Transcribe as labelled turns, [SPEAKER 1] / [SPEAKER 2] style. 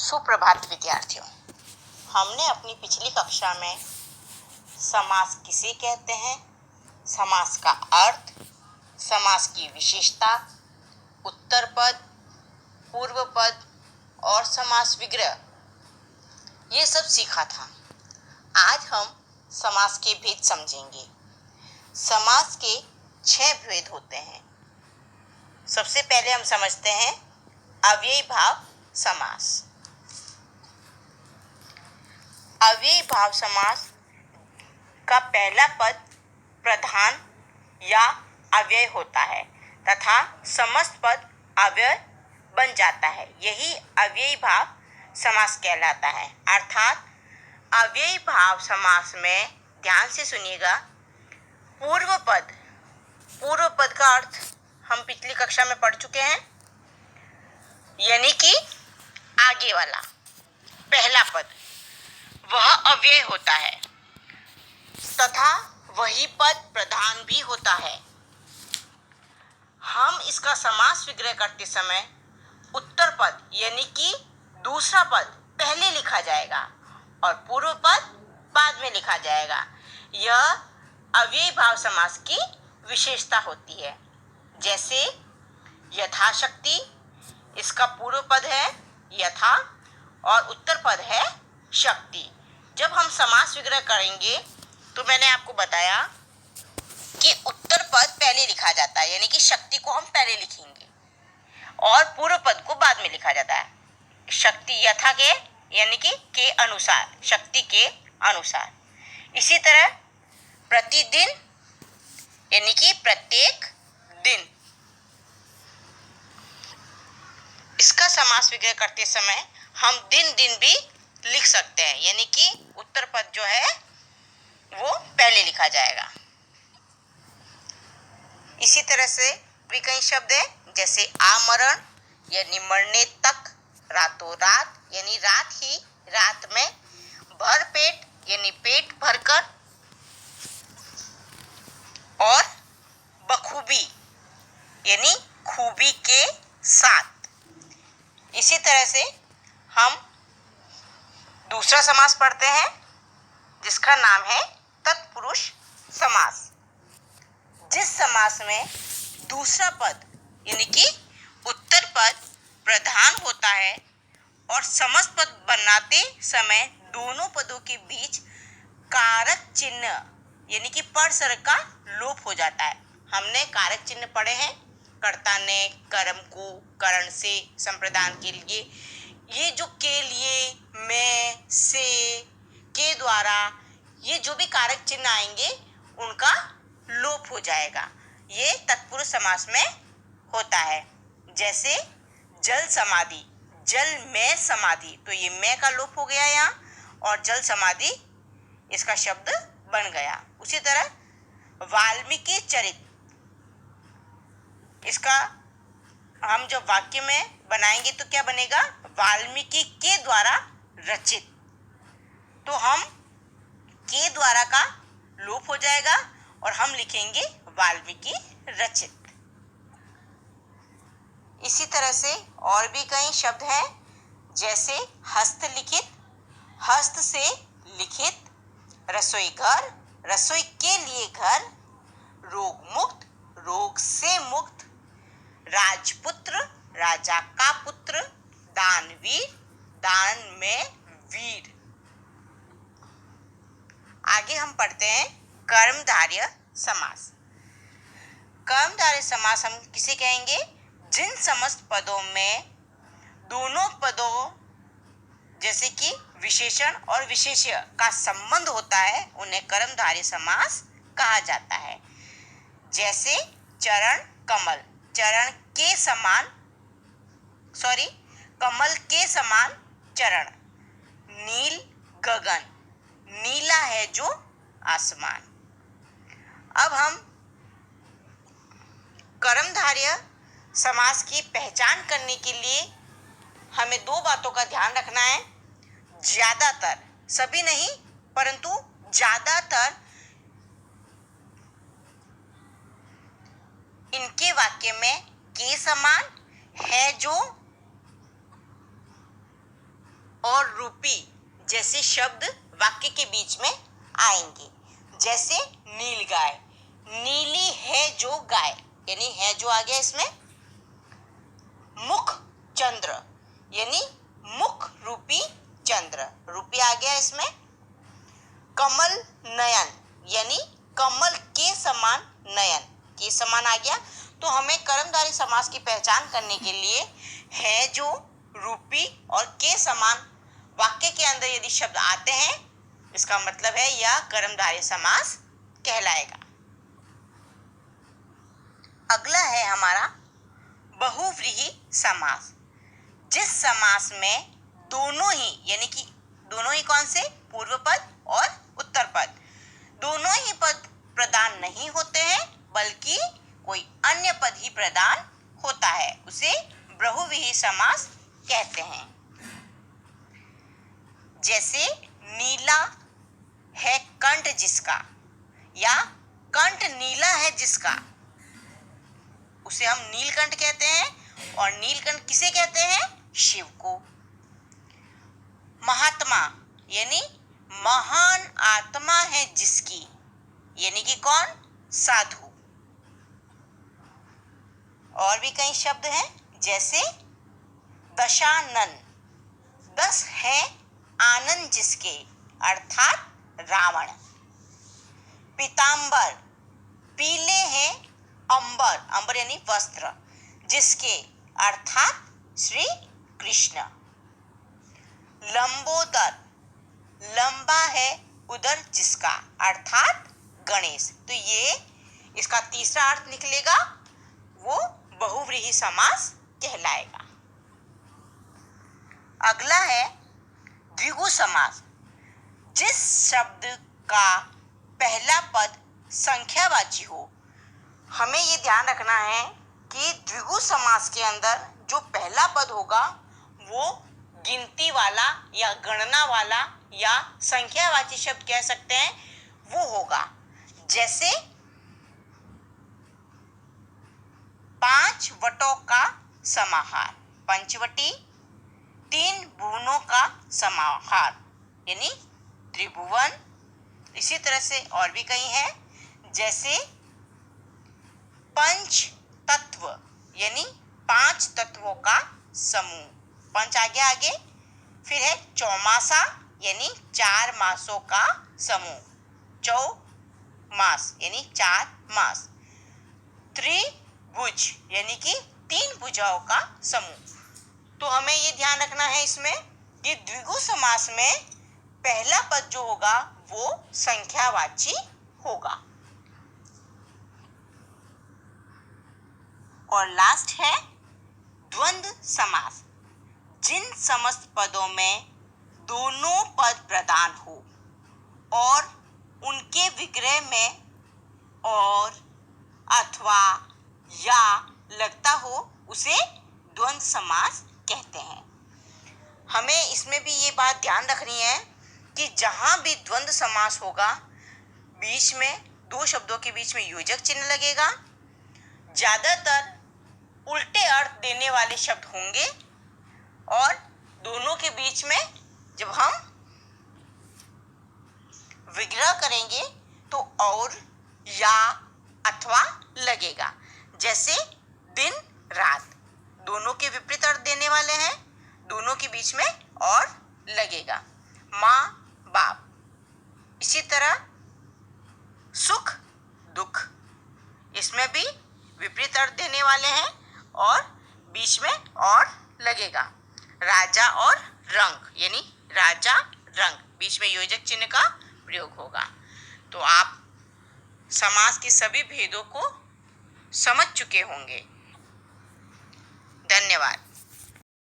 [SPEAKER 1] सुप्रभात विद्यार्थियों। हमने अपनी पिछली कक्षा में समास किसे कहते हैं, समास का अर्थ, समास की विशेषता, उत्तर पद, पूर्व पद और समास विग्रह ये सब सीखा था। आज हम समास के भेद समझेंगे। समास के 6 भेद होते हैं। सबसे पहले हम समझते हैं अव्ययी भाव समास। अव्ययी भाव समास का पहला पद प्रधान या अव्यय होता है तथा समस्त पद अव्यय बन जाता है। यही अव्ययी भाव समास कहलाता है। अर्थात अव्ययी भाव समास में ध्यान से सुनिएगा, पूर्व पद का अर्थ हम पिछली कक्षा में पढ़ चुके हैं, यानी कि आगे वाला पहला पद वह अव्यय होता है तथा वही पद प्रधान भी होता है। हम इसका समास विग्रह करते समय उत्तर पद यानी कि दूसरा पद पहले लिखा जाएगा और पूर्व पद बाद में लिखा जाएगा। यह अव्ययी भाव समास की विशेषता होती है। जैसे यथाशक्ति, इसका पूर्व पद है यथा और उत्तर पद है शक्ति। जब हम समास विग्रह करेंगे तो मैंने आपको बताया कि उत्तर पद पहले लिखा जाता है, यानी कि शक्ति को हम पहले लिखेंगे और पूर्व पद को बाद में लिखा जाता है। शक्ति यथा के यानी कि के अनुसार, शक्ति के अनुसार। इसी तरह प्रतिदिन यानी कि प्रत्येक दिन। इसका समास विग्रह करते समय हम दिन भी लिख सकते हैं, यानी कि उत्तर पद जो है वो पहले लिखा जाएगा। इसी तरह से भी कई शब्द हैं, जैसे आमरण यानी मरने तक, रातों रात यानी रात ही रात में, भर पेट यानी पेट भरकर और बखूबी यानी खूबी के साथ। इसी तरह से हम दूसरा समास पढ़ते हैं जिसका नाम है तत्पुरुष समास। जिस समास में दूसरा पद यानी कि उत्तर पद प्रधान होता है और समस्त पद बनाते समय दोनों पदों के बीच कारक चिन्ह यानी कि परसर्ग का लोप हो जाता है। हमने कारक चिन्ह पढ़े हैं, कर्ता ने कर्म को करण से संप्रदान के लिए, ये जो के लिए, में, से, के द्वारा, ये जो भी कारक चिन्ह आएंगे उनका लोप हो जाएगा। ये तत्पुरुष समास में होता है। जैसे जल समाधि, जल में समाधि, तो ये में का लोप हो गया यहाँ और जल समाधि इसका शब्द बन गया। उसी तरह वाल्मीकि चरित, इसका हम जब वाक्य में बनाएंगे तो क्या बनेगा, वाल्मीकि के द्वारा रचित। तो हम के द्वारा का लोप हो जाएगा और हम लिखेंगे वाल्मीकि रचित। इसी तरह से और भी कई शब्द हैं, जैसे हस्तलिखित, हस्त से लिखित, रसोई घर, रसोई के लिए घर, रोग मुक्त, रोग से मुक्त, राजपुत्र, राजा का पुत्र, दानवीर, दान में वीर। आगे हम पढ़ते हैं कर्मधारय समास। कर्मधारय समास हम किसे कहेंगे, जिन समस्त पदों में दोनों पदों जैसे कि विशेषण और विशेष्य का संबंध होता है उन्हें कर्मधारय समास कहा जाता है। जैसे चरण कमल, चरण के समान, कमल के समान चरण, नील गगन, नीला है जो आसमान। अब हम कर्मधारय समास की पहचान करने के लिए हमें 2 बातों का ध्यान रखना है। ज्यादातर, सभी नहीं परंतु ज्यादातर इनके वाक्य में के समान, है जो और रूपी जैसे शब्द वाक्य के बीच में आएंगे। जैसे नीलगाय, नीली है जो गाय, यानी है जो आ गया इसमें। मुख चंद्र, यानी मुख रूपी चंद्र, रूपी आ गया इसमें। कमल नयन, यानी कमल के समान नयन, के समान आ गया। तो हमें कर्मधारय समास की पहचान करने के लिए है जो, रूपी और के समान वाक्य के अंदर यदि शब्द आते हैं, इसका मतलब है यह कर्मधारय समास कहलाएगा। अगला है हमारा बहुव्रीहि समास। जिस समास में दोनों ही, यानी कि दोनों ही कौन से, पूर्व पद और उत्तर पद, दोनों ही पद प्रदान नहीं होते हैं बल्कि कोई अन्य पद ही प्रदान होता है, उसे बहुव्रीहि समास कहते हैं। जैसे नीला है कंठ जिसका, या कंठ नीला है जिसका, उसे हम नीलकंठ कहते हैं। और नीलकंठ किसे कहते हैं, शिव को। महात्मा, यानी महान आत्मा है जिसकी, यानी कि कौन, साधु। और भी कई शब्द हैं, जैसे दशानन, 10 है आनंद जिसके, अर्थात रावण। पीतांबर, पीले हैं अंबर, अंबर यानी वस्त्र, जिसके, अर्थात श्री कृष्ण। लंबोदर, लंबा है उदर जिसका, अर्थात गणेश। तो ये इसका तीसरा अर्थ निकलेगा, वो बहुव्रीहि समास कहलाएगा। अगला है द्विगु समास। जिस शब्द का पहला पद संख्यावाची हो, हमें ये ध्यान रखना है कि द्विगु समास के अंदर जो पहला पद होगा वो गिनती वाला या गणना वाला या संख्यावाची शब्द कह सकते हैं, वो होगा। जैसे 5 वटों का समाहार, पंचवटी, 3 भुवनों का समाहार, यानी त्रिभुवन। इसी तरह से और भी कई हैं, जैसे पंच तत्व, यानी 5 तत्वों का समूह, पंच आगे। फिर है चौमासा, यानी 4 मासों का समूह, चौमास यानी 4 मास। त्रिभुज, यानी कि 3 भुजाओं का समूह। तो हमें ये ध्यान रखना है इसमें कि द्विगु समास में पहला पद जो होगा वो संख्यावाची होगा। और लास्ट है द्वंद्व समास। जिन समस्त पदों में दोनों पद प्रदान हो और उनके विग्रह में और, अथवा, या लगता हो, उसे द्वंद्व समास कहते हैं। हमें इसमें भी ये बात ध्यान रखनी है कि जहाँ भी द्वंद्व समास होगा, बीच में 2 शब्दों के बीच में योजक चिन्ह लगेगा। ज्यादातर उल्टे अर्थ देने वाले शब्द होंगे और दोनों के बीच में जब हम विग्रह करेंगे तो और, या, अथवा लगेगा। जैसे दिन रात, दोनों के विपरीत अर्थ देने वाले हैं, दोनों के बीच में और लगेगा। माँ बाप, इसी तरह सुख दुख, इसमें भी विपरीत अर्थ देने वाले हैं और बीच में और लगेगा। राजा और रंग, यानी राजा रंग, बीच में योजक चिन्ह का प्रयोग होगा। तो आप समास के सभी भेदों को समझ चुके होंगे। धन्यवाद।